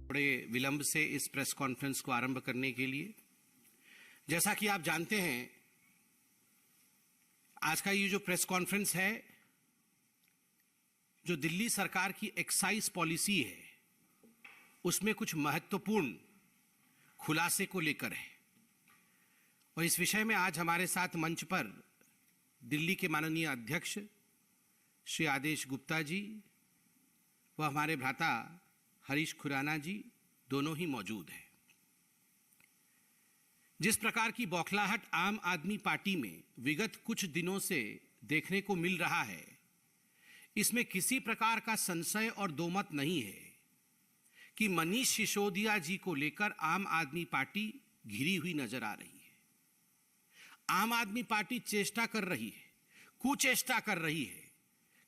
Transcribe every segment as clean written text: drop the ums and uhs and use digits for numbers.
बड़े विलंब से इस प्रेस कॉन्फ्रेंस को आरंभ करने के लिए, जैसा कि आप जानते हैं, आज का ये जो प्रेस कॉन्फ्रेंस है, जो दिल्ली सरकार की एक्साइज पॉलिसी है, उसमें कुछ महत्वपूर्ण खुलासे को लेकर है। और इस विषय में आज हमारे साथ मंच पर दिल्ली के माननीय अध्यक्ष श्री आदेश गुप्ता जी व हमारे भ्राता हरीश खुराना जी दोनों ही मौजूद हैं। जिस प्रकार की बौखलाहट आम आदमी पार्टी में विगत कुछ दिनों से देखने को मिल रहा है, इसमें किसी प्रकार का संशय और दोमत नहीं है कि मनीष सिसोदिया जी को लेकर आम आदमी पार्टी घिरी हुई नजर आ रही है। आम आदमी पार्टी चेष्टा कर रही है, कुचेष्टा कर रही है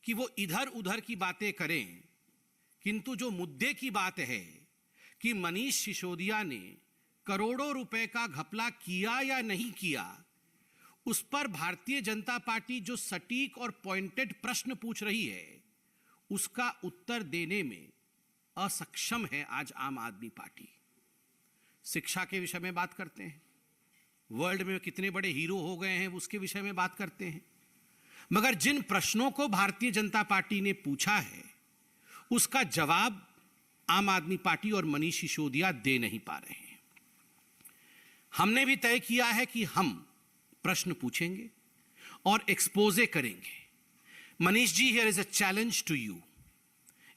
कि वो इधर उधर की बातें करें, किंतु जो मुद्दे की बात है कि मनीष सिसोदिया ने करोड़ों रुपए का घपला किया या नहीं किया, उस पर भारतीय जनता पार्टी जो सटीक और पॉइंटेड प्रश्न पूछ रही है, उसका उत्तर देने में असक्षम है आज आम आदमी पार्टी। शिक्षा के विषय में बात करते हैं, वर्ल्ड में कितने बड़े हीरो हो गए हैं उसके विषय में बात करते हैं, मगर जिन प्रश्नों को भारतीय जनता पार्टी ने पूछा है उसका जवाब आम आदमी पार्टी और मनीष सिसोदिया दे नहीं पा रहे हैं। हमने भी तय किया है कि हम प्रश्न पूछेंगे और एक्सपोजे करेंगे। Manish ji, here is a challenge to you.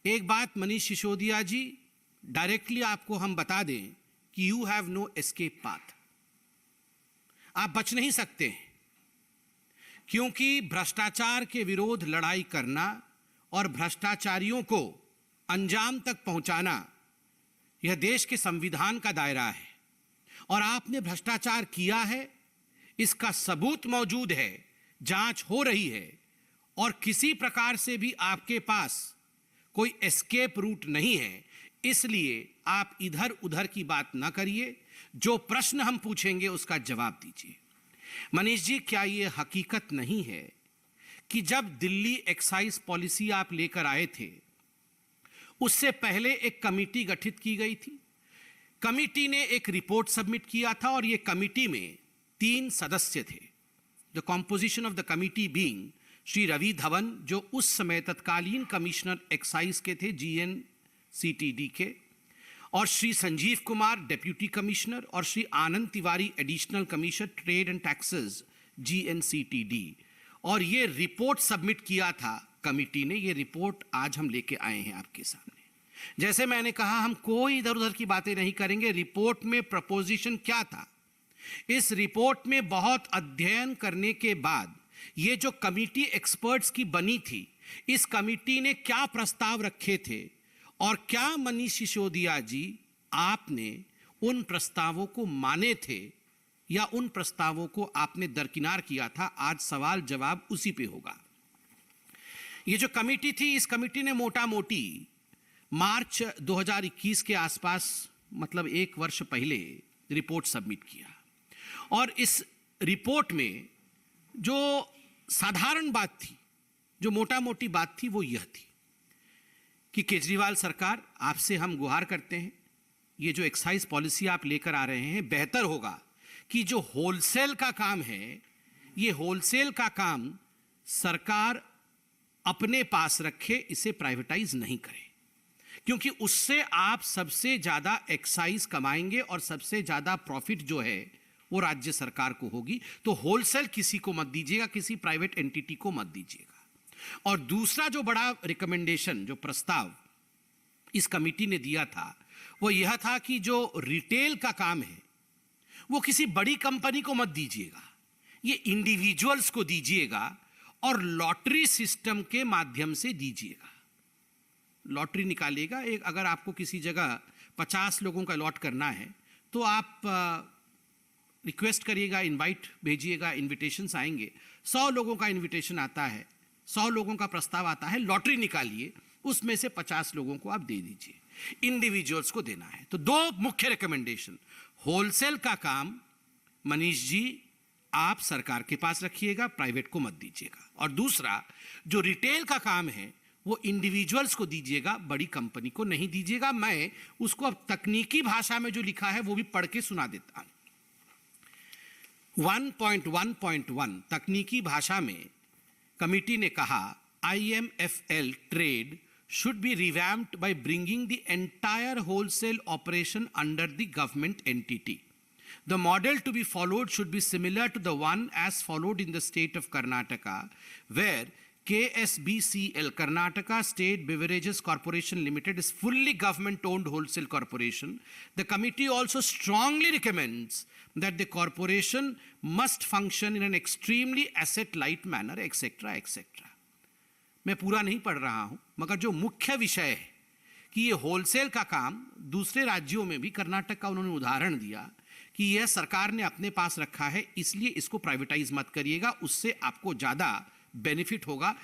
एक बात मनीष सिसोदिया जी, डायरेक्टली आपको हम बता दें कि you have no escape path. आप बच नहीं सकते हैं, क्योंकि भ्रष्टाचार के विरोध लड़ाई करना और भ्रष्टाचारियों को अंजाम तक पहुंचाना यह देश के संविधान का दायरा है। और आपने भ्रष्टाचार किया है, इसका सबूत मौजूद है, जांच हो रही है, और किसी प्रकार से भी आपके पास कोई एस्केप रूट नहीं है। इसलिए आप इधर उधर की बात ना करिए, जो प्रश्न हम पूछेंगे उसका जवाब दीजिए। मनीष जी, क्या यह हकीकत नहीं है कि जब दिल्ली एक्साइज पॉलिसी आप लेकर आए थे, उससे पहले एक कमेटी गठित की गई थी। कमेटी ने एक रिपोर्ट सबमिट किया था और यह कमेटी में 3 सदस्य थे। The composition of the committee being Shri Ravi Dhawan, जो उस समय तत्कालीन कमिश्नर एक्साइज के थे, GNCTD के, और श्री संजीव कुमार, डेप्यूटी कमिश्नर, और Shri Anand Tiwari, additional commissioner trade and taxes, GNCTD। और ये रिपोर्ट सबमिट किया था कमेटी ने। ये रिपोर्ट आज हम लेके आए हैं आपके सामने। जैसे मैंने कहा, हम कोई इधर उधर की बातें नहीं करेंगे। रिपोर्ट में प्रपोजिशन क्या था, इस रिपोर्ट में बहुत अध्ययन करने के बाद ये जो कमेटी एक्सपर्ट्स की बनी थी, इस कमेटी ने क्या प्रस्ताव रखे थे और क्या मनीष सिसोदिया जी आपने उन प्रस्तावों को माने थे या उन प्रस्तावों को आपने दरकिनार किया था। आज सवाल जवाब उसी पे होगा। ये जो कमेटी थी, इस कमेटी ने मोटा मोटी मार्च 2021 के आसपास, मतलब 1 वर्ष पहले, रिपोर्ट सबमिट किया। और इस रिपोर्ट में जो साधारण बात थी, जो मोटा मोटी बात थी, वो यह थी कि केजरीवाल सरकार, आपसे हम गुहार करते हैं, ये जो एक्साइज पॉलिसी आप लेकर आ रहे हैं, बेहतर होगा कि जो होलसेल का काम है, ये होलसेल का काम सरकार अपने पास रखे, इसे प्राइवेटाइज नहीं करे, क्योंकि उससे आप सबसे ज्यादा एक्साइज कमाएंगे और सबसे ज्यादा प्रॉफिट जो है वो राज्य सरकार को होगी। तो होलसेल किसी को मत दीजिएगा, किसी प्राइवेट एंटिटी को मत दीजिएगा। और दूसरा जो बड़ा रिकमेंडेशन, जो प्रस्ताव इस कमेटी ने दिया था, वो यह था कि जो रिटेल का काम है वो किसी बड़ी कंपनी को मत दीजिएगा, ये इंडिविजुअल्स को दीजिएगा और लॉटरी सिस्टम के माध्यम से दीजिएगा। लॉटरी निकालेगा एक, अगर आपको किसी जगह 50 लोगों का लॉट करना है तो आप रिक्वेस्ट करिएगा, इनवाइट भेजिएगा, इनविटेशंस आएंगे, 100 लोगों का इनविटेशन आता है, 100 लोगों का प्रस्ताव आता है, लॉटरी निकालिए, उसमें से 50 लोगों को आप दे दीजिए, इंडिविजुअल्स को देना है। तो 2 मुख्य रिकमेंडेशन, होलसेल का काम मनीष जी आप सरकार के पास रखिएगा, प्राइवेट को मत दीजिएगा। और दूसरा, जो रिटेल का काम है वो इंडिविजुअल्स को दीजिएगा, बड़ी कंपनी को नहीं दीजिएगा। मैं उसको अब तकनीकी भाषा में जो लिखा है वो भी पढ़ के सुना देता हूं। 1.1.1 तकनीकी भाषा में कमिटी ने कहा, IMFL trade should be revamped by bringing the entire wholesale operation under the government entity. The model to be followed should be similar to the one as followed in the state of Karnataka, where KSBCL, Karnataka State Beverages Corporation Limited, is fully government-owned wholesale corporation. The committee also strongly recommends that the corporation must function in an extremely asset-light manner, etc., etc. मैं पूरा नहीं पढ़ रहा हूं, मगर जो मुख्य विषय है कि ये होलसेल का काम दूसरे राज्यों में भी, कर्नाटक का उन्होंने उदाहरण दिया कि यह सरकार ने अपने पास रखा है, इसलिए इसको प्राइवेटाइज मत करिएगा, उससे आपको ज्यादा बेनिफिट होगा।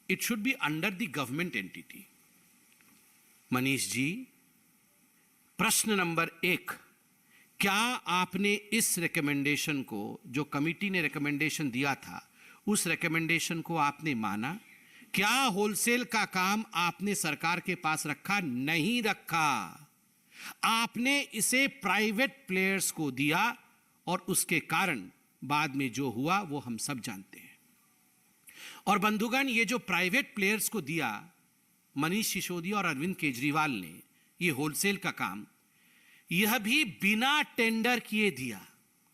It should be under the government entity. Manish ji, प्रश्न नंबर 1, क्या आपने इस रिकमेंडेशन को, जो कमिटी ने रिकमेंडेशन दिया था, उस रिकमेंडेशन को आपने माना? क्या होलसेल का काम आपने सरकार के पास रखा? नहीं रखा। आपने इसे प्राइवेट प्लेयर्स को दिया और उसके कारण बाद में जो हुआ वो हम सब जानते हैं। और बंधुगण, ये जो प्राइवेट प्लेयर्स को दिया, मनीष सिसोदिया और अरविंद केजरीवाल ने ये होलसेल का काम, यह भी बिना टेंडर किए दिया।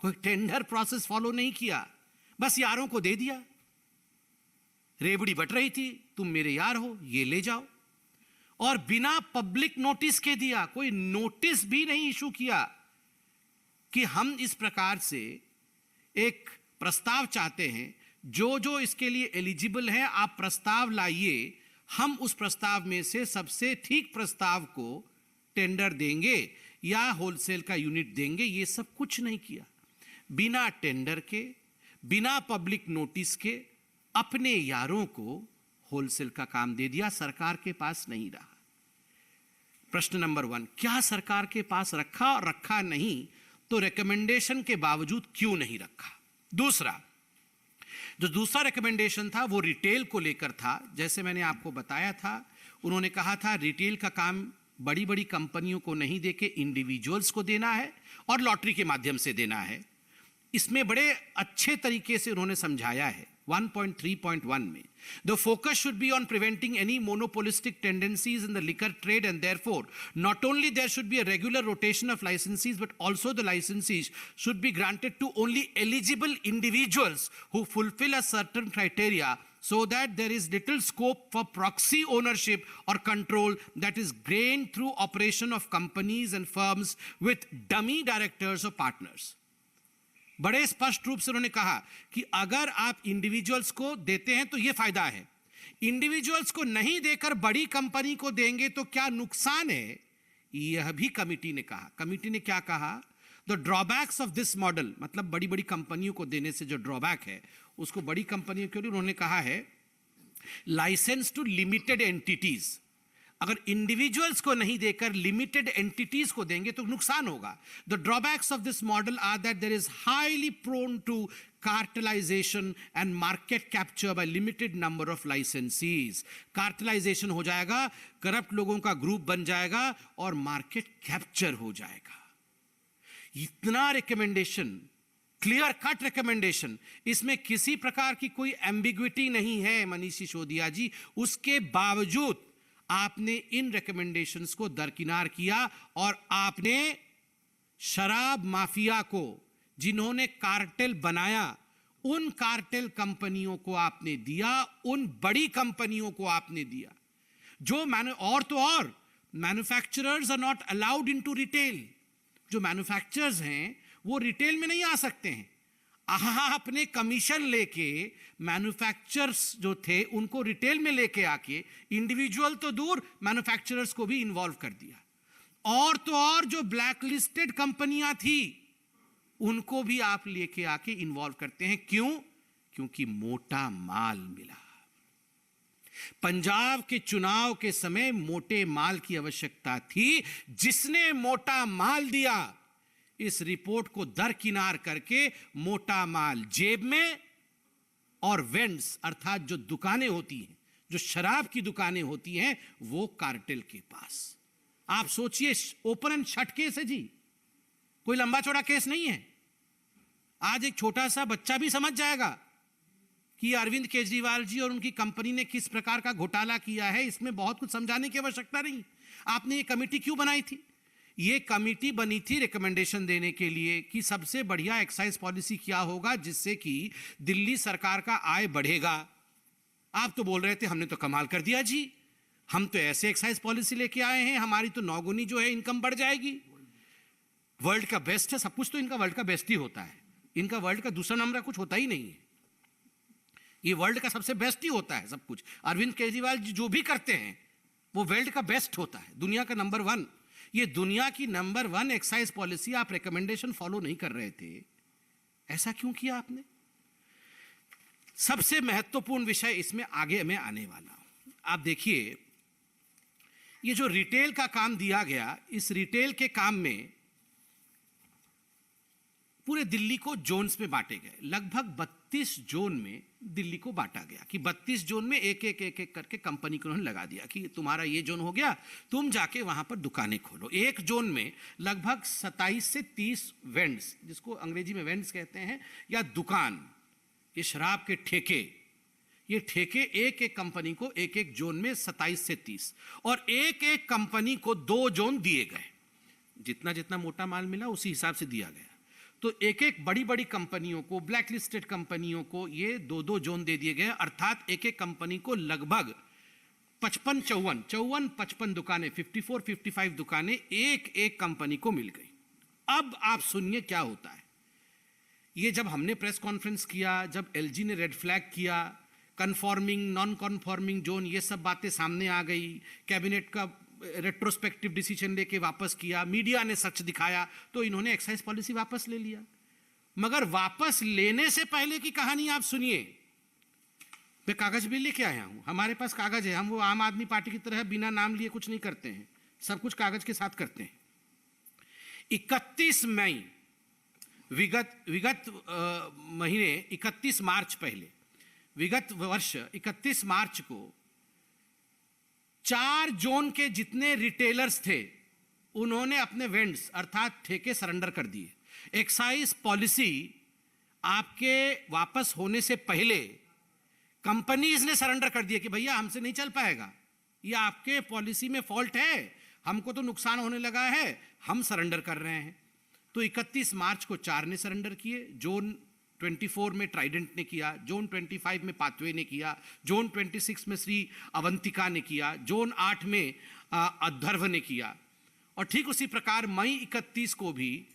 कोई टेंडर प्रोसेस फॉलो नहीं किया, बस यारों को दे दिया। रेबड़ी बट रही थी, तुम मेरे यार हो, ये ले जाओ। और बिना पब्लिक नोटिस के दिया, कोई नोटिस भी नहीं इशू किया कि हम इस प्रकार से एक प्रस्ताव चाहते हैं, जो जो इसके लिए एलिजिबल है आप प्रस्ताव लाइए, हम उस प्रस्ताव में से सबसे ठीक प्रस्ताव को टेंडर देंगे या होलसेल का यूनिट देंगे। ये सब कुछ नहीं किया। बिना टेंडर के, बिना पब्लिक नोटिस के अपने यारों को होलसेल का काम दे दिया, सरकार के पास नहीं रहा। प्रश्न नंबर 1, क्या सरकार के पास रखा? और रखा नहीं तो रिकमेंडेशन के बावजूद क्यों नहीं रखा? दूसरा, जो दूसरा रिकमेंडेशन था वो रिटेल को लेकर था। जैसे मैंने आपको बताया था, उन्होंने कहा था रिटेल का काम बड़ी बड़ी कंपनियों को नहीं देके इंडिविजुअल्स को देना है और लॉटरी के माध्यम से देना है। इसमें बड़े अच्छे तरीके से उन्होंने समझाया है 1.3.1 में, the focus should be on preventing any monopolistic tendencies in the liquor trade, and therefore not only there should be a regular rotation of licensees, but also the licensees should be granted to only eligible individuals who fulfill a certain criteria, so that there is little scope for proxy ownership or control that is gained through operation of companies and firms with dummy directors or partners. बड़े स्पष्ट रूप से उन्होंने कहा कि अगर आप individuals को देते हैं तो यह फायदा है, इंडिविजुअल्स को नहीं देकर बड़ी कंपनी को देंगे तो क्या नुकसान है, यह भी कमिटी ने कहा। कमिटी ने क्या कहा? The drawbacks of this model, मतलब बड़ी बड़ी कंपनियों को देने से जो ड्रॉबैक है उसको बड़ी कंपनियों के लिए उन्होंने कहा है लाइसेंस टू लिमिटेड एंटिटीज। अगर इंडिविजुअल्स को नहीं देकर लिमिटेड एंटिटीज को देंगे तो नुकसान होगा। The drawbacks of this model are that there is highly prone to cartelization and market capture by limited number of licensees. Cartelization हो जाएगा, करप्ट लोगों का ग्रुप बन जाएगा और मार्केट कैप्चर हो जाएगा। इतना रिकमेंडेशन, क्लियर कट रिकमेंडेशन, इसमें किसी प्रकार की कोई एम्बिग्विटी नहीं है मनीष सिसोदिया जी। उसके बावजूद आपने इन रिकमेंडेशंस को दरकिनार किया और आपने शराब माफिया को, जिन्होंने कार्टेल बनाया, उन कार्टेल कंपनियों को आपने दिया, उन बड़ी कंपनियों को आपने दिया जो और manufacturers are not allowed into retail. जो मैन्युफैक्चरर्स हैं वो रिटेल में नहीं आ सकते हैं। आपने कमीशन लेके मैन्युफैक्चरर्स जो थे उनको रिटेल में लेके आके, इंडिविजुअल तो दूर, मैन्युफैक्चरर्स को भी इन्वॉल्व कर दिया। और तो और जो ब्लैक लिस्टेड कंपनियां थी उनको भी आप लेके आके इन्वॉल्व करते हैं। क्यों? क्योंकि मोटा माल मिला। पंजाब के चुनाव के समय मोटे माल की आवश्यकता थी। जिसने मोटा माल दिया, इस रिपोर्ट को दरकिनार करके मोटा माल जेब में और वेंड्स अर्थात जो दुकानें होती हैं, जो शराब की दुकानें होती हैं, वो कार्टेल के पास। आप सोचिए, ओपन एंड शट केस है जी, कोई लंबा चौड़ा केस नहीं है। आज एक छोटा सा बच्चा भी समझ जाएगा कि अरविंद केजरीवाल जी और उनकी कंपनी ने किस प्रकार का घोटाला किया है। इसमें बहुत कुछ समझाने की आवश्यकता नहीं। आपने ये कमेटी क्यों बनाई थी? ये कमेटी बनी थी रिकमेंडेशन देने के लिए कि सबसे बढ़िया एक्साइज पॉलिसी क्या होगा जिससे कि दिल्ली सरकार का आय बढ़ेगा। आप तो बोल रहे थे हमने तो कमाल कर दिया जी, हम तो ऐसे एक्साइज पॉलिसी लेके आए हैं, हमारी तो नौगुनी जो है इनकम बढ़ जाएगी। वर्ल्ड का बेस्ट है, सब कुछ तो इनका वर्ल्ड का बेस्ट ही होता है, इनका वर्ल्ड का दूसरा नंबर कुछ होता ही नहीं है, ये वर्ल्ड का सबसे बेस्ट ही होता है सब कुछ। अरविंद केजरीवाल जी जो भी करते हैं वो वर्ल्ड का बेस्ट होता है, दुनिया का नंबर 1। ये दुनिया की नंबर 1 एक्साइज पॉलिसी आप रिकमेंडेशन फॉलो नहीं कर रहे थे, ऐसा क्यों किया आपने? सबसे महत्वपूर्ण विषय इसमें आगे मैं आने वाला हूं। आप देखिए, ये जो रिटेल का काम दिया गया, इस रिटेल के काम में पूरे दिल्ली को जोन्स में बांटे गए। लगभग 32 जोन में दिल्ली को बांटा गया कि 32 जोन में एक एक करके कंपनी को उन्होंने लगा दिया कि तुम्हारा ये जोन हो गया, तुम जाके वहां पर दुकानें खोलो। एक जोन में लगभग 27 से 30 वेंड्स, जिसको अंग्रेजी में वेंड्स कहते हैं, या दुकान, ये शराब के ठेके, ये ठेके एक एक कंपनी को एक एक जोन में 27 से 30, और एक एक कंपनी को 2 जोन दिए गए। जितना जितना मोटा माल मिला उसी हिसाब से दिया गया। तो एक एक बड़ी बड़ी कंपनियों को, ब्लैक लिस्टेड कंपनियों को ये 2-2 जोन दे दिए गए, अर्थात एक एक कंपनी को लगभग 55 दुकानें, 54-55 दुकानें एक एक कंपनी को मिल गई। अब आप सुनिए क्या होता है। ये जब हमने प्रेस कॉन्फ्रेंस किया, जब एलजी ने रेड फ्लैग किया, कन्फॉर्मिंग नॉन कन्फॉर्मिंग जोन, ये सब बातें सामने आ गई, कैबिनेट का रेट्रोस्पेक्टिव डिसीजन लेके वापस किया, मीडिया ने सच दिखाया, तो इन्होंने एक्साइज पॉलिसी वापस ले लिया। मगर वापस लेने से पहले की कहानी आप सुनिए। मैं कागज भी लेके आया हूं, हमारे पास कागज है, हम वो आम आदमी पार्टी की तरह बिना नाम लिए कुछ नहीं करते हैं, सब कुछ कागज के साथ करते हैं। 31 मई विगत महीने 31 मार्च पहले, विगत वर्ष 31 मार्च को 4 जोन के जितने रिटेलर्स थे उन्होंने अपने वेंड्स अर्थात ठेके सरेंडर कर दिए। एक्साइज पॉलिसी आपके वापस होने से पहले कंपनीज ने सरेंडर कर दिया कि भैया हमसे नहीं चल पाएगा, ये आपके पॉलिसी में फॉल्ट है, हमको तो नुकसान होने लगा है, हम सरेंडर कर रहे हैं। तो 31 मार्च को 4 ने सरेंडर किए। जोन 24 में ट्राइडेंट ने किया, जोन 25 में पाथवे ने किया, जोन 26 में श्री अवंतिका ने किया, जोन 8 में अध्वर्व ने किया। और ठीक उसी प्रकार मई 31 को भी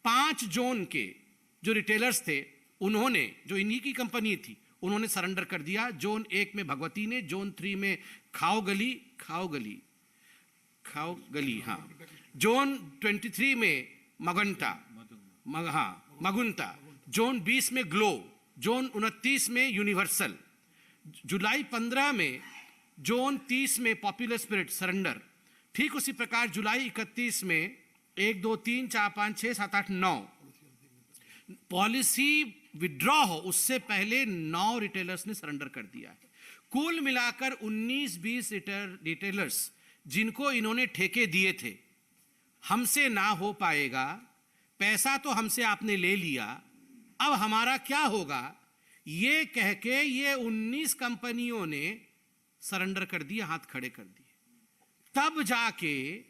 5 जोन के जो रिटेलर्स थे उन्होंने, जो इन्हीं की कंपनी थी, उन्होंने सरेंडर कर दिया। जोन 1 में भगवती ने, जोन 3 में खाओगली, हाँ, जोन 23 में मगुंता, जोन 20 में ग्लो, जोन 29 में यूनिवर्सल, जुलाई 15 में जोन 30 में पॉपुलर स्पिरिट सरेंडर। ठीक उसी प्रकार जुलाई 31 में 1 2 3 4 5 6 7 8 9 पॉलिसी विड्रॉ हो उससे पहले 9 रिटेलर्स ने सरेंडर कर दिया है। कुल मिलाकर 19-20 रिटेलर्स जिनको इन्होंने ठेके दिए थे, हमसे ना हो पाएगा, पैसा तो हमसे आपने ले लिया, अब हमारा क्या होगा, ये कह के ये 19 कंपनियों ने सरेंडर कर दिए, हाथ खड़े कर दिए। तब जाके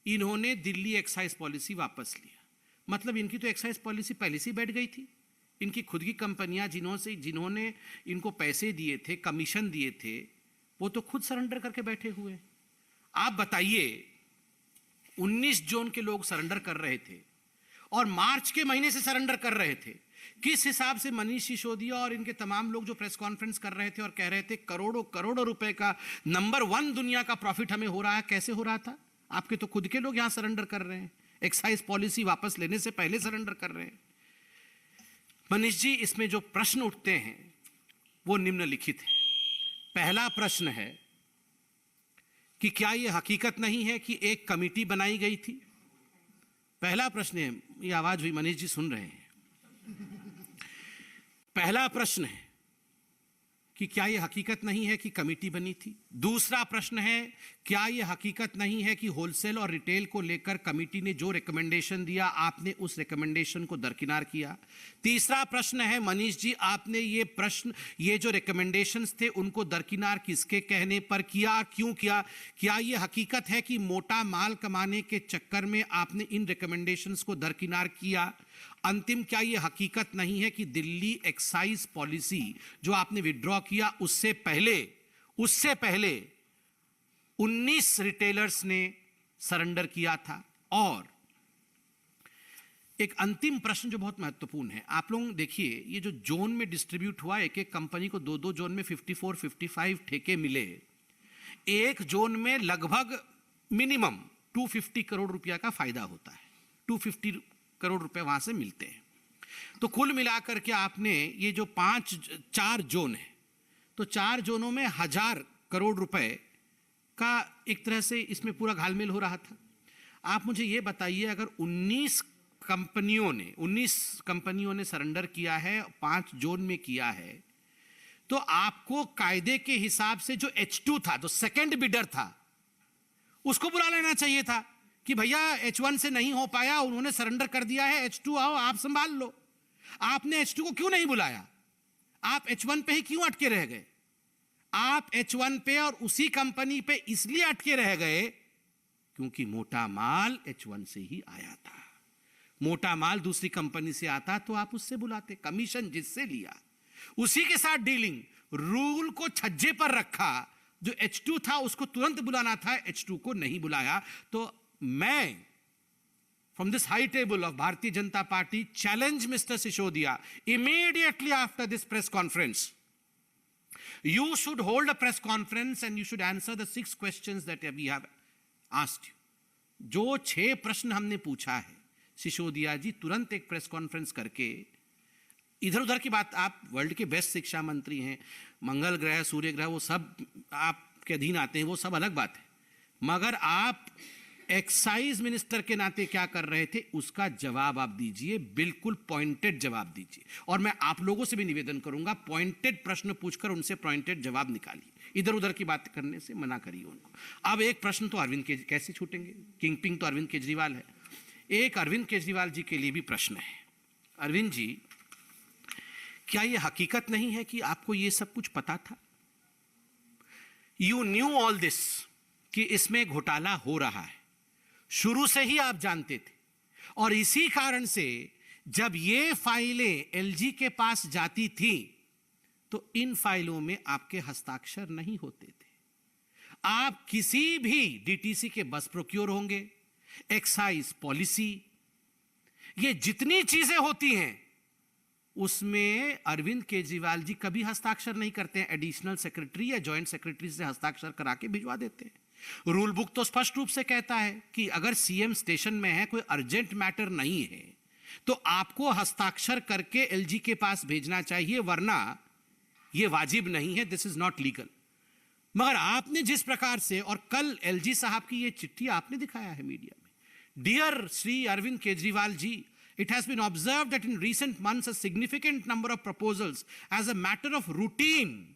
इन्होंने दिल्ली एक्साइज पॉलिसी वापस लिया। मतलब इनकी तो एक्साइज पॉलिसी पहले से बैठ गई थी। इनकी खुद की कंपनियां जिन्होंने इनको पैसे दिए थे, कमीशन दिए थे, वो तो खुद सरेंडर करके बैठे हुए। आप बताइए, 19 जोन के लोग सरेंडर कर रहे थे और मार्च के महीने से सरेंडर कर रहे थे। किस हिसाब से मनीष सिसोदिया और इनके तमाम लोग जो प्रेस कॉन्फ्रेंस कर रहे थे और कह रहे थे करोड़ों करोड़ों रुपए का नंबर 1 दुनिया का प्रॉफिट हमें हो रहा है, कैसे हो रहा था? आपके तो खुद के लोग यहां सरेंडर कर रहे हैं, एक्साइज पॉलिसी वापस लेने से पहले सरेंडर कर रहे हैं। मनीष जी, इसमें जो प्रश्न उठते हैं वो निम्नलिखित है। पहला प्रश्न है कि क्या यह हकीकत नहीं है कि एक कमेटी बनाई गई थी पहला प्रश्न है, ये आवाज हुई, मनीष जी सुन रहे हैं। पहला प्रश्न है कि क्या यह हकीकत नहीं है कि कमेटी बनी थी? दूसरा प्रश्न है, क्या यह हकीकत नहीं है कि होलसेल और रिटेल को लेकर कमेटी ने जो रिकमेंडेशन दिया आपने उस रिकमेंडेशन को दरकिनार किया? तीसरा प्रश्न है, मनीष जी आपने ये जो रिकमेंडेशंस थे उनको दरकिनार किसके कहने पर किया और क्यों किया? क्या यह हकीकत है कि मोटा माल कमाने के चक्कर में आपने इन रिकमेंडेशंस को दरकिनार किया? अंतिम, क्या यह हकीकत नहीं है कि दिल्ली एक्साइज पॉलिसी जो आपने विड्रॉ किया उससे पहले 19 रिटेलर्स ने सरेंडर किया था? और एक अंतिम प्रश्न जो बहुत महत्वपूर्ण है, आप लोग देखिए, ये जो जोन में डिस्ट्रीब्यूट हुआ, एक एक कंपनी को दो जोन में 54-55 ठेके मिले। एक जोन में लगभग मिनिमम 250 करोड़ रुपया का फायदा होता है, 250 करोड़ रुपए वहां से मिलते हैं। तो कुल मिलाकर के आपने ये जो 4 जोन है, तो 4 जोनों में 1000 करोड़ रुपए का एक तरह से इसमें पूरा घालमेल हो रहा था। आप मुझे ये बताइए, अगर 19 कंपनियों ने सरेंडर किया है, 5 जोन में किया है, तो आपको कायदे के हिसाब से जो H2 था, जो सेकंड बिडर था, उसको बुला लेना चाहिए था कि भैया H1 से नहीं हो पाया, उन्होंने सरेंडर कर दिया है, H2 आओ आप संभाल लो। आपने H2 को क्यों नहीं बुलाया? आप H1 पे ही क्यों अटके रह गए? आप H1 पे और उसी कंपनी पे इसलिए अटके रह गए क्योंकि मोटा माल H1 से ही आया था। मोटा माल दूसरी कंपनी से आता तो आप उससे बुलाते, कमीशन जिससे लिया उसी के साथ डीलिंग। रूल को छज्जे पर रखा, जो H2 था उसको तुरंत बुलाना था, H2 को नहीं बुलाया। तो मैं from this high table of Bharatiya Janata Party challenge Mr. Sishodia immediately after this press conference. You should hold a press conference and you should answer the 6 questions that we have asked you. जो 6 प्रश्न हमने पूछा है, सिसोदिया जी तुरंत एक press conference करके, इधर उधर की बात, आप वर्ल्ड के बेस्ट शिक्षा मंत्री हैं, मंगल ग्रह, सूर्य ग्रह, वो सब आपके अधीन आते हैं, वो सब अलग बात है, मगर आप एक्साइज मिनिस्टर के नाते क्या कर रहे थे उसका जवाब आप दीजिए, बिल्कुल पॉइंटेड जवाब दीजिए। और मैं आप लोगों से भी निवेदन करूंगा, पॉइंटेड प्रश्न पूछकर उनसे पॉइंटेड जवाब निकालिए, इधर उधर की बात करने से मना करिए उनको। अब एक प्रश्न तो अरविंद केजरीवाल कैसे छूटेंगे, किंगपिन तो अरविंद केजरीवाल है। एक अरविंद केजरीवाल जी के लिए भी प्रश्न है। अरविंद जी, क्या यह हकीकत नहीं है कि आपको यह सब कुछ पता था? यू न्यू ऑल दिस, कि इसमें घोटाला हो रहा है, शुरू से ही आप जानते थे। और इसी कारण से जब ये फाइलें एलजी के पास जाती थी तो इन फाइलों में आपके हस्ताक्षर नहीं होते थे। आप किसी भी डीटीसी के बस प्रोक्योर होंगे, एक्साइज पॉलिसी, ये जितनी चीजें होती हैं उसमें अरविंद केजरीवाल जी कभी हस्ताक्षर नहीं करते हैं। एडिशनल सेक्रेटरी या जॉइंट सेक्रेटरी से हस्ताक्षर करा के भिजवा देते हैं। रूल बुक तो स्पष्ट रूप से कहता है कि अगर सीएम स्टेशन में है, कोई अर्जेंट मैटर नहीं है, तो आपको हस्ताक्षर करके एलजी के पास भेजना चाहिए, वरना यह वाजिब नहीं है, दिस इज नॉट लीगल। मगर आपने जिस प्रकार से, और कल एलजी साहब की यह चिट्ठी आपने दिखाया है मीडिया में, dear Shri Arvind Kejriwal ji, it has been observed that in recent months a significant number of proposals as a matter of routine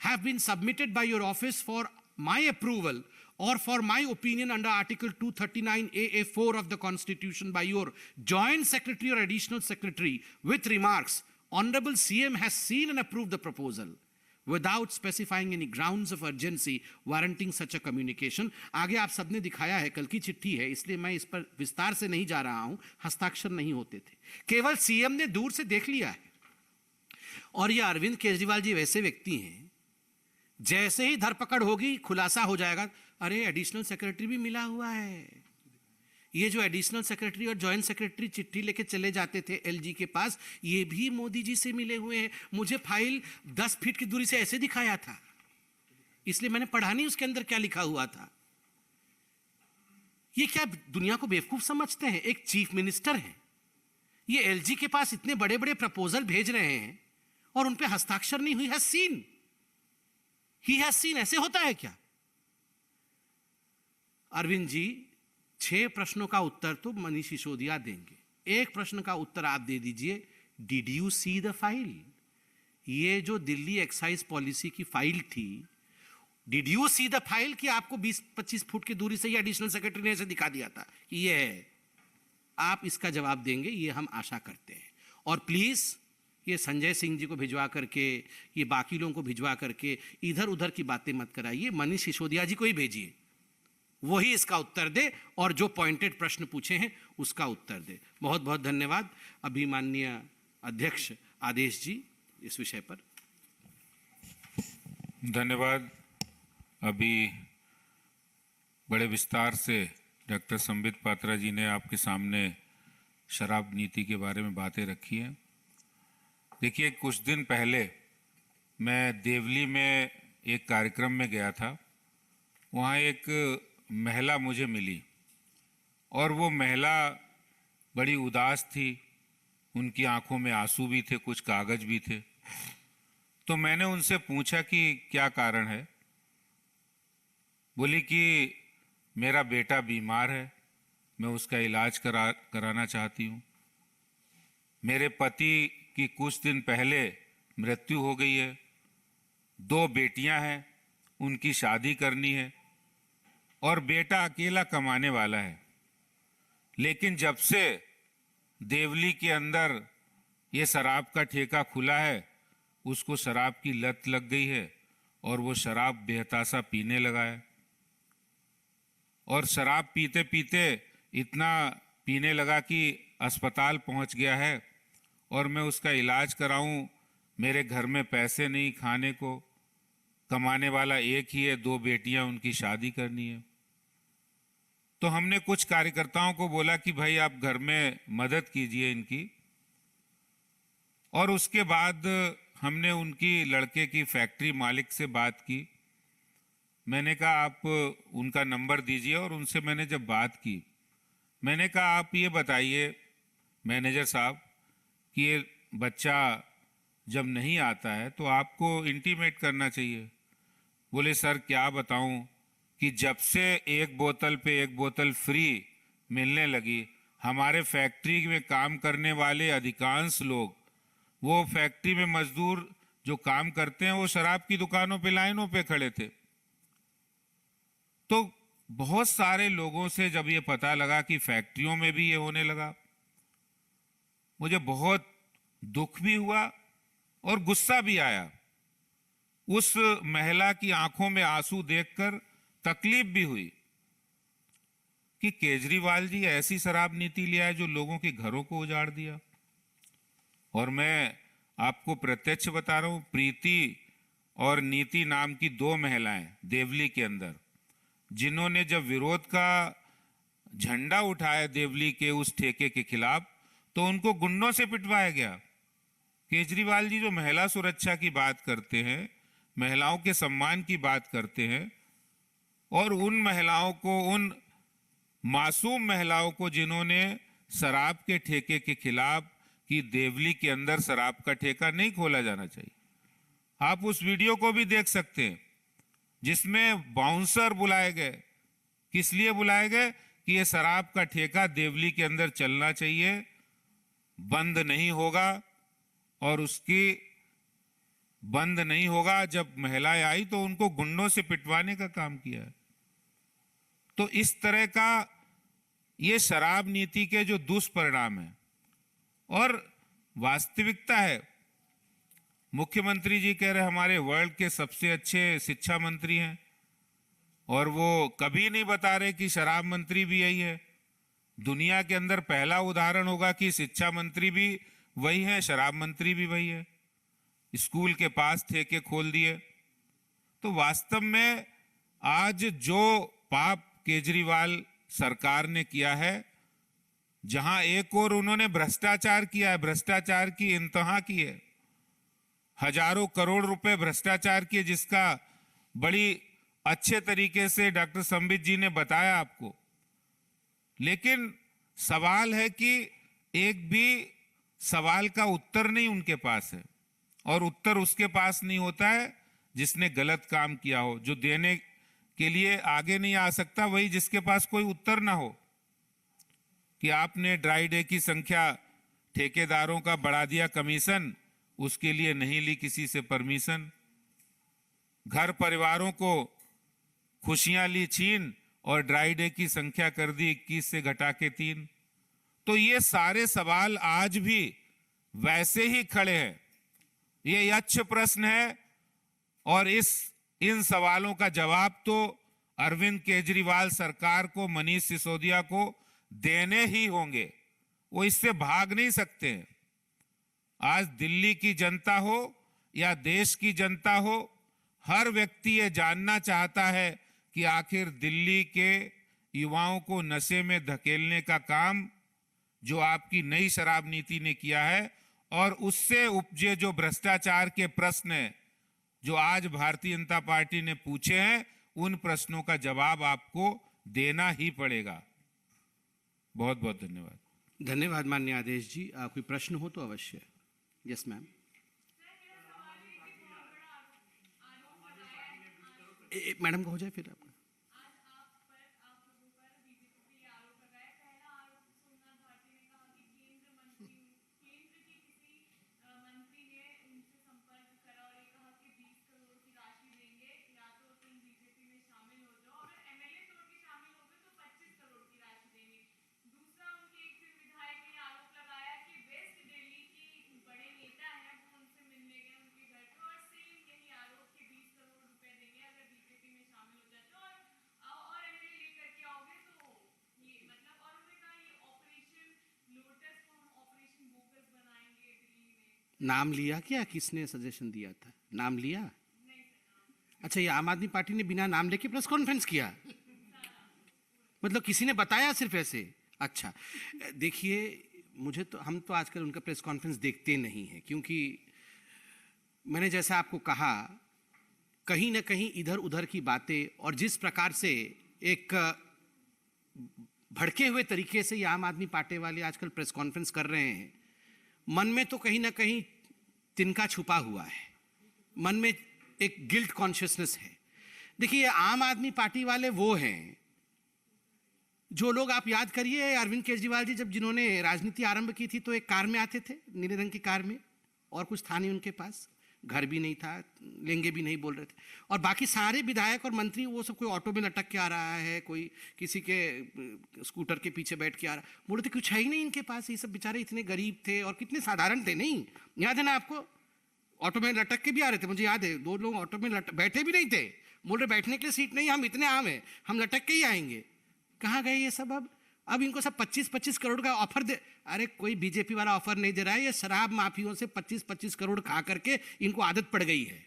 have been submitted by your office for my approval or for my opinion under Article 239AA4 of the Constitution by your Joint Secretary or Additional Secretary with remarks, Honorable CM has seen and approved the proposal without specifying any grounds of urgency warranting such a communication. आगे आप सबने दिखाया है, कल की चिट्ठी है, इसलिए मैं इस पर विस्तार से नहीं जा रहा हूं। हस्ताक्षर नहीं होते थे, केवल सीएम ने दूर से देख लिया है। और ये अरविंद केजरीवाल जी वैसे व्यक्ति हैं, जैसे ही धरपकड़ होगी खुलासा हो जाएगा, अरे एडिशनल सेक्रेटरी भी मिला हुआ है। ये जो एडिशनल सेक्रेटरी और जॉइंट सेक्रेटरी चिट्ठी लेके चले जाते थे एलजी के पास, ये भी मोदी जी से मिले हुए हैं। मुझे फाइल 10 फीट की दूरी से ऐसे दिखाया था, इसलिए मैंने पढ़ा नहीं उसके अंदर क्या लिखा हुआ था। ये क्या दुनिया को बेवकूफ समझते हैं? एक चीफ मिनिस्टर है, ये एलजी के पास इतने बड़े बड़े प्रपोजल भेज रहे हैं और उन पे हस्ताक्षर नहीं हुई। ही हैज सीन, ऐसे होता है क्या? अरविंद जी, 6 प्रश्नों का उत्तर तो मनीष सिसोदिया देंगे। एक प्रश्न का उत्तर आप दे दीजिए, did you see the file? ये जो दिल्ली एक्साइज पॉलिसी की फाइल थी, did you see the file कि आपको 20-25 फुट की दूरी से ही एडिशनल सेक्रेटरी ने ऐसे दिखा दिया था कि ये है? आप इसका जवाब देंगे, ये हम आशा करते हैं। और प्लीज ये संजय सिंह जी को भिजवा करके, ये बाकी लोगों को भिजवा करके इधर उधर की बातें मत कराइए, मनीष सिसोदिया जी को ही भेजिए, वही इसका उत्तर दे और जो पॉइंटेड प्रश्न पूछे हैं उसका उत्तर दे। बहुत बहुत धन्यवाद। अभी माननीय अध्यक्ष आदेश जी इस विषय पर। धन्यवाद। अभी बड़े विस्तार से डॉक्टर संबित पात्रा जी ने आपके सामने शराब नीति के बारे में बातें रखी हैं। देखिए, कुछ दिन पहले मैं देवली में एक कार्यक्रम में गया था। वहाँ एक महिला मुझे मिली और वो महिला बड़ी उदास थी, उनकी आंखों में आंसू भी थे, कुछ कागज भी थे। तो मैंने उनसे पूछा कि क्या कारण है। बोली कि मेरा बेटा बीमार है, मैं उसका इलाज कराना चाहती हूँ। मेरे पति की कुछ दिन पहले मृत्यु हो गई है, 2 बेटियां हैं, उनकी शादी करनी है और बेटा अकेला कमाने वाला है। लेकिन जब से देवली के अंदर ये शराब का ठेका खुला है, उसको शराब की लत लग गई है और वो शराब बेहताशा पीने लगा है। और शराब पीते पीते इतना पीने लगा कि अस्पताल पहुंच गया है और मैं उसका इलाज कराऊं, मेरे घर में पैसे नहीं, खाने को कमाने वाला एक ही है, 2 बेटियां, उनकी शादी करनी है। तो हमने कुछ कार्यकर्ताओं को बोला कि भाई आप घर में मदद कीजिए इनकी। और उसके बाद हमने उनकी लड़के की फैक्ट्री मालिक से बात की। मैंने कहा आप उनका नंबर दीजिए और उनसे मैंने जब बात की, मैंने कहा आप ये बताइए मैनेजर साहब कि ये बच्चा जब नहीं आता है तो आपको इंटीमेट करना चाहिए। बोले सर क्या बताऊं कि जब से एक बोतल पे एक बोतल फ्री मिलने लगी, हमारे फैक्ट्री में काम करने वाले अधिकांश लोग, वो फैक्ट्री में मजदूर जो काम करते हैं, वो शराब की दुकानों पे लाइनों पे खड़े थे। तो बहुत सारे लोगों से जब ये पता लगा कि फैक्ट्रियों में भी ये होने लगा, मुझे बहुत दुख भी हुआ और गुस्सा भी आया। उस महिला की आंखों में आंसू देखकर तकलीफ भी हुई कि केजरीवाल जी ऐसी शराब नीति ले आए जो लोगों के घरों को उजाड़ दिया। और मैं आपको प्रत्यक्ष बता रहा हूं, प्रीति और नीति नाम की 2 महिलाएं देवली के अंदर, जिन्होंने जब विरोध का झंडा उठाया देवली के उस ठेके के खिलाफ, तो उनको गुंडों से पिटवाया गया। केजरीवाल जी जो महिला सुरक्षा की बात करते हैं, महिलाओं के सम्मान की बात करते हैं, और उन महिलाओं को, उन मासूम महिलाओं को जिन्होंने शराब के ठेके के खिलाफ कि देवली के अंदर शराब का ठेका नहीं खोला जाना चाहिए। आप उस वीडियो को भी देख सकते हैं जिसमें बाउंसर बुलाए गए। किस लिए बुलाए गए? कि ये शराब का ठेका देवली के अंदर चलना चाहिए, बंद नहीं होगा। और उसकी बंद नहीं होगा। जब महिलाएं आई तो उनको गुंडों से पिटवाने का काम किया। तो इस तरह का ये शराब नीति के जो दुष्परिणाम है और वास्तविकता है। मुख्यमंत्री जी कह रहे हमारे वर्ल्ड के सबसे अच्छे शिक्षा मंत्री हैं, और वो कभी नहीं बता रहे कि शराब मंत्री भी यही है। दुनिया के अंदर पहला उदाहरण होगा कि शिक्षा मंत्री भी वही है, शराब मंत्री भी वही है। स्कूल के पास ठेके खोल दिए। तो वास्तव में आज जो पाप केजरीवाल सरकार ने किया है, जहां एक और उन्होंने भ्रष्टाचार किया है, भ्रष्टाचार की इंतहा की है, हजारों करोड़ रुपए भ्रष्टाचार किए, जिसका बड़ी अच्छे तरीके से डॉक्टर संबित जी ने बताया आपको। लेकिन सवाल है कि एक भी सवाल का उत्तर नहीं उनके पास है, और उत्तर उसके पास नहीं होता है जिसने गलत काम किया हो। जो देने के लिए आगे नहीं आ सकता, वही जिसके पास कोई उत्तर ना हो। कि आपने ड्राई डे की संख्या, ठेकेदारों का बढ़ा दिया कमीशन, उसके लिए नहीं ली किसी से परमिशन। घर परिवारों को खुशियां ली छीन और ड्राई डे की संख्या कर दी 21 से घटा के 3। तो ये सारे सवाल आज भी वैसे ही खड़े हैं। ये यक्ष प्रश्न है और इन सवालों का जवाब तो अरविंद केजरीवाल सरकार को, मनीष सिसोदिया को देने ही होंगे। वो इससे भाग नहीं सकते हैं। आज दिल्ली की जनता हो या देश की जनता हो, हर व्यक्ति ये जानना चाहता है कि आखिर दिल्ली के युवाओं को नशे में धकेलने का काम जो आपकी नई शराब नीति ने किया है और उससे उपजे जो भ्रष्टाचार के प्रश्न हैं जो आज भारतीय जनता पार्टी ने पूछे हैं, उन प्रश्नों का जवाब आपको देना ही पड़ेगा। बहुत बहुत धन्यवाद। धन्यवाद माननीय आदेश जी। कोई प्रश्न हो तो अवश्य। Yes ma'am. मैडम को हो जाए फिर आपका। नाम लिया क्या? किसने सजेशन दिया था? नाम लिया? अच्छा, ये आम आदमी पार्टी ने बिना नाम लेके प्रेस कॉन्फ्रेंस किया? मतलब किसी ने बताया सिर्फ ऐसे? अच्छा, देखिए, मुझे तो, हम तो आजकल उनका प्रेस कॉन्फ्रेंस देखते नहीं हैं, क्योंकि मैंने जैसा आपको कहा, कहीं ना कहीं इधर उधर की बातें और जिस प्रकार से एक भड़के हुए तरीके से ये आम आदमी पार्टी वाले आजकल प्रेस कॉन्फ्रेंस कर रहे हैं, मन में तो कहीं ना कहीं तिनका छुपा हुआ है। मन में एक गिल्ट कॉन्शियसनेस है। देखिए, आम आदमी पार्टी वाले वो हैं जो लोग, आप याद करिए, अरविंद केजरीवाल जी जब जिन्होंने राजनीति आरंभ की थी तो एक कार में आते थे, नीले रंग की कार में, और कुछ था नहीं उनके पास, घर भी नहीं था, लेंगे भी नहीं बोल रहे थे। और बाकी सारे विधायक और मंत्री वो सब कोई ऑटो में लटक के आ रहा है, कोई किसी के स्कूटर के पीछे बैठ के आ रहा, बोलते कुछ है ही नहीं इनके पास। ये सब बेचारे इतने गरीब थे और कितने साधारण थे, नहीं याद है ना आपको? ऑटो में लटक के भी आ रहे थे, मुझे याद है। 2 लोग ऑटो में बैठे भी नहीं थे, बोल रहे बैठने के लिए सीट नहीं, हम इतने आम हैं, हम लटक के ही आएंगे। कहाँ गए ये सब? अब इनको सब 25-25 करोड़ का ऑफर दे। अरे कोई बीजेपी वाला ऑफर नहीं दे रहा है, ये शराब माफियों से 25-25 करोड़ खा करके इनको आदत पड़ गई है।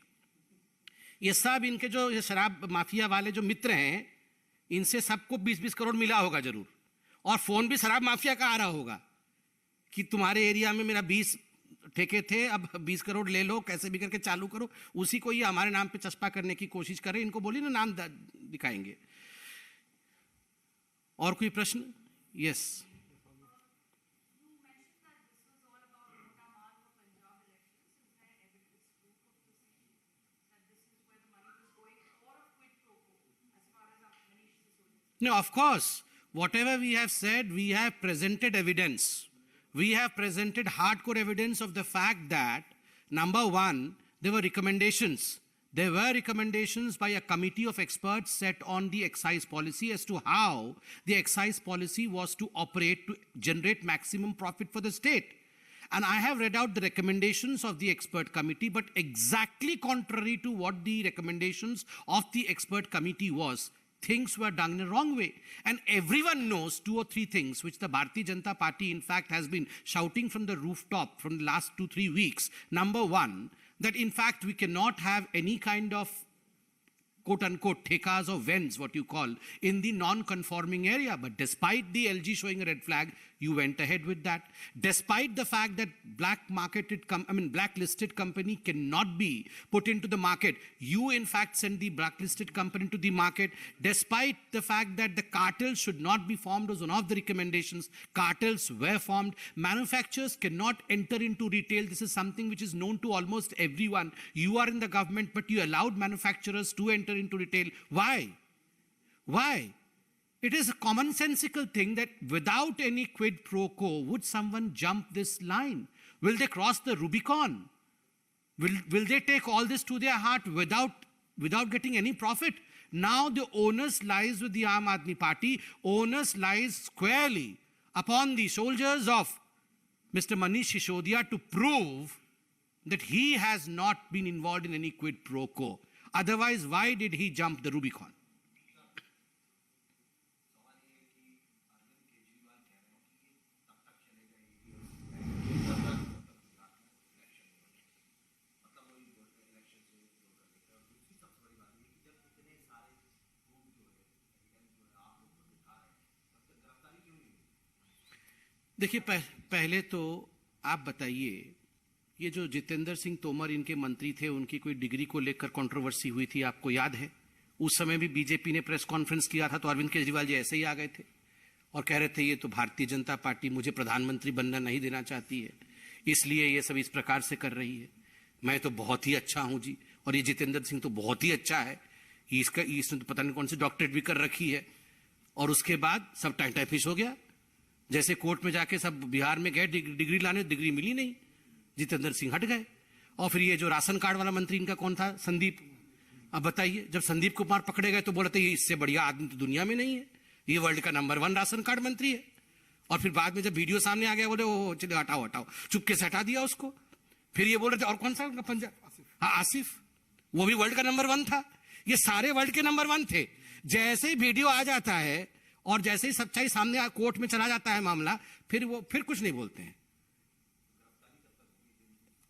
ये सब इनके जो ये शराब माफिया वाले जो मित्र हैं, इनसे सबको 20-20 करोड़ मिला होगा जरूर, और फोन भी शराब माफिया का आ रहा होगा कि तुम्हारे एरिया में मेरा 20 ठेके थे, अब 20 करोड़ ले लो, कैसे भी करके चालू करो। उसी को ये हमारे नाम पे चस्पा करने की कोशिश कर रहे। इनको बोलिए ना, नाम दिखाएंगे। और कोई प्रश्न? Yes. No, of course, whatever we have said, we have presented evidence. We have presented hardcore evidence of the fact that, number one, there were recommendations. There were recommendations by a committee of experts set on the excise policy as to how the excise policy was to operate to generate maximum profit for the state. And I have read out the recommendations of the expert committee, but exactly contrary to what the recommendations of the expert committee was, things were done in a wrong way. And everyone knows 2 or 3 things which the Bharatiya Janata Party in fact has been shouting from the rooftop from the last 2-3 weeks. Number one, that in fact we cannot have any kind of quote-unquote thekas or vends, what you call, in the non-conforming area. But despite the LG showing a red flag, you went ahead with that. Despite the fact that blacklisted company cannot be put into the market, you in fact sent the blacklisted company into the market. Despite the fact that the cartels should not be formed was one of the recommendations, cartels were formed. Manufacturers cannot enter into retail. This is something which is known to almost everyone. You are in the government, but you allowed manufacturers to enter into retail. Why? Why? It is a commonsensical thing that without any quid pro quo, would someone jump this line? Will they cross the Rubicon? Will they take all this to their heart without getting any profit? Now the onus lies with the Aam Aadmi Party. Onus lies squarely upon the shoulders of Mr. Manish Sisodiya to prove that he has not been involved in any quid pro quo. Otherwise, why did he jump the Rubicon? देखिए, पहले तो आप बताइए, ये जो जितेंद्र सिंह तोमर इनके मंत्री थे, उनकी कोई डिग्री को लेकर कंट्रोवर्सी हुई थी, आपको याद है? उस समय भी बीजेपी ने प्रेस कॉन्फ्रेंस किया था तो अरविंद केजरीवाल जी ऐसे ही आ गए थे और कह रहे थे ये तो भारतीय जनता पार्टी मुझे प्रधानमंत्री बनना नहीं देना चाहती है, इसलिए ये सब इस प्रकार से कर रही है। मैं तो बहुत ही अच्छा हूं जी, और ये जितेंद्र सिंह तो बहुत ही अच्छा है, इसने तो पता नहीं कौन सी डॉक्टरेट भी कर रखी है। और उसके बाद सब टाइफिश हो गया। जैसे कोर्ट में जाके सब बिहार में गए डिग्री लाने, डिग्री मिली नहीं, जितेंद्र सिंह हट गए। और फिर ये जो राशन कार्ड वाला मंत्री इनका कौन था, संदीप, अब बताइए, जब संदीप कुमार पकड़े गए तो बोले थे ये इससे बढ़िया आदमी तो दुनिया में नहीं है, ये वर्ल्ड का नंबर 1 राशन कार्ड मंत्री है। और फिर बाद में जब वीडियो सामने आ गया बोले ओ चले हटाओ, चुपके से हटा दिया उसको। फिर ये बोल रहे थे और कौन सा उनका पंजाब, हाँ आसिफ, वो भी वर्ल्ड का नंबर 1 था। ये सारे वर्ल्ड के नंबर 1 थे। जैसे ही वीडियो आ जाता है और जैसे ही सच्चाई सामने कोर्ट में चला जाता है मामला, फिर कुछ नहीं बोलते हैं।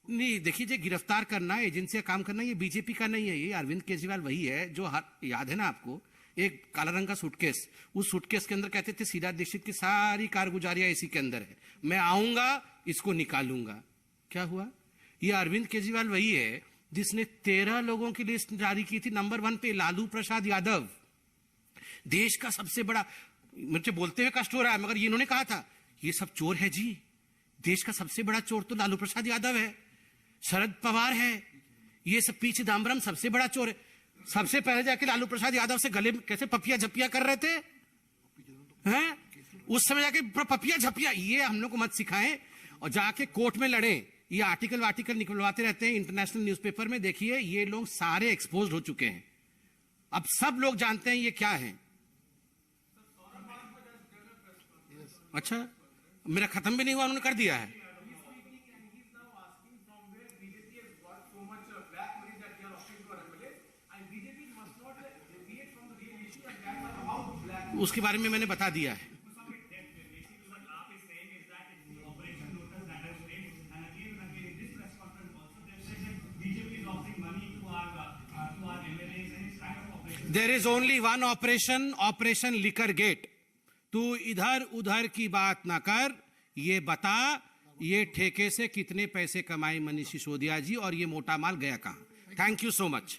नहीं, देखिए, जो गिरफ्तार करना, एजेंसियां काम करना, ये बीजेपी का नहीं है, ये अरविंद केजरीवाल वही है जो याद है ना आपको, एक काला रंग का सूटकेस, उस सूटकेस के अंदर कहते थे शीला दीक्षित की सारी कारगुजारियां इसी के अंदर है, मैं आऊंगा इसको निकालूंगा। क्या हुआ? ये अरविंद केजरीवाल वही है जिसने 13 लोगों की लिस्ट जारी की थी। नंबर 1 पे लालू प्रसाद यादव, देश का सबसे बड़ा, मुझे बोलते हुए कष्ट हो रहा है मगर ये इन्होंने कहा था ये सब चोर है जी, देश का सबसे बड़ा चोर तो लालू प्रसाद यादव है, शरद पवार है, ये सब पी चिदम्बरम सबसे बड़ा चोर है। सबसे पहले जाके लालू प्रसाद यादव से गले में कैसे पपिया झपिया कर रहे थे हैं? उस समय जाके पपिया झपिया, ये हम लोग को मत सिखाएं और जाके कोर्ट में लड़े। ये आर्टिकल निकलवाते रहते हैं इंटरनेशनल न्यूज़पेपर में। देखिए, ये लोग सारे एक्सपोज हो चुके हैं, अब सब लोग जानते हैं ये क्या है। अच्छा, मेरा खत्म भी नहीं हुआ, उन्होंने कर दिया है। उसके बारे में मैंने बता दिया है। There is only one operation, operation liquor gate. तू इधर उधर की बात ना कर, ये बता ये ठेके से कितने पैसे कमाए मनीष सिसोदिया जी और ये मोटा माल गया कहां? Thank you so much.